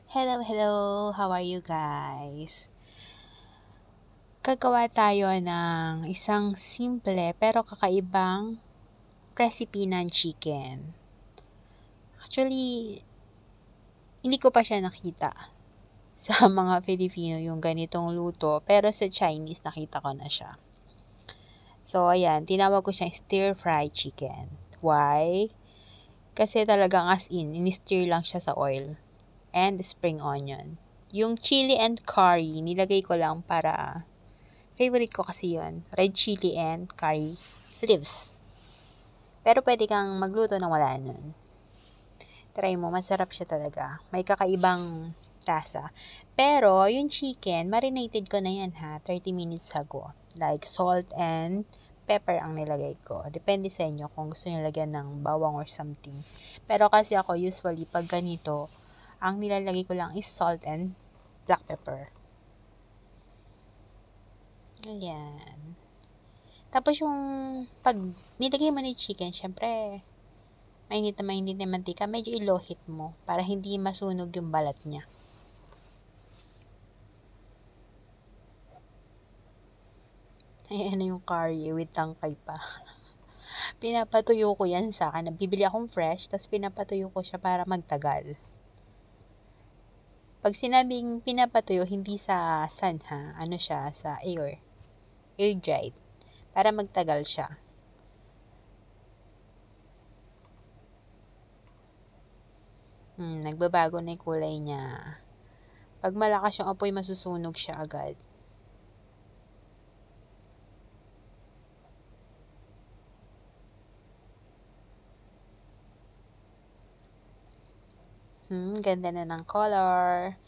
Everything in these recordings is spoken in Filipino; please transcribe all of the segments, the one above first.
Hello, hello! How are you guys? Gagawa tayo ng isang simple pero kakaibang recipe ng chicken. Actually, hindi ko pa siya nakita sa mga Filipino yung ganitong luto, pero sa Chinese nakita ko na siya. So, ayan, tinawag ko siyang stir-fry chicken. Why? Kasi talagang as in, in-stir lang siya sa oil and spring onion. Yung chili and curry, nilagay ko lang para favorite ko kasi yun. Red chili and curry leaves. Pero pwede kang magluto ng wala nun. Try mo, masarap siya talaga. May kakaibang lasa. Pero, yung chicken, marinated ko na yan ha, 30 minutes ago. Like, salt and pepper ang nilagay ko. Depende sa inyo kung gusto nyo lagyan ng bawang or something. Pero kasi ako, usually, pag ganito, ang nilalagay ko lang is salt and black pepper. Ayan. Tapos yung pag nilagay mo na yung chicken, syempre, mainit na mantika, medyo ilohit mo para hindi masunog yung balat niya. Ayan na yung curry with tangkay pa. Pinapatuyo ko yan sa akin. Bibili akong fresh, tapos pinapatuyo ko siya para magtagal. Pag sinabing pinapatuyo, hindi sa sun ha, ano siya, sa air dried, para magtagal siya. Nagbabago na yung kulay niya. Pag malakas yung apoy, masusunog siya agad. Ganda na ng color.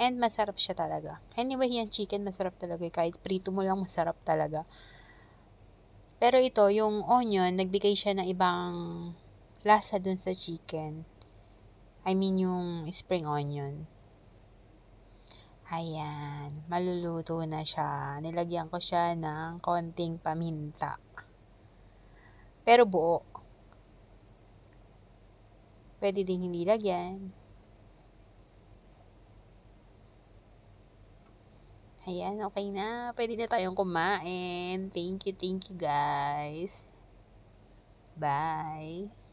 And masarap siya talaga. Anyway, yung chicken masarap talaga. Kahit prito mo lang, masarap talaga. Pero ito, yung onion, nagbigay siya ng ibang lasa dun sa chicken. I mean, yung spring onion. Ayan, maluluto na siya. Nilagyan ko siya ng konting paminta. Pero buo. Pwede din hindi lagyan. Ayan, okay na. Pwede na tayong kumain. Thank you guys. Bye.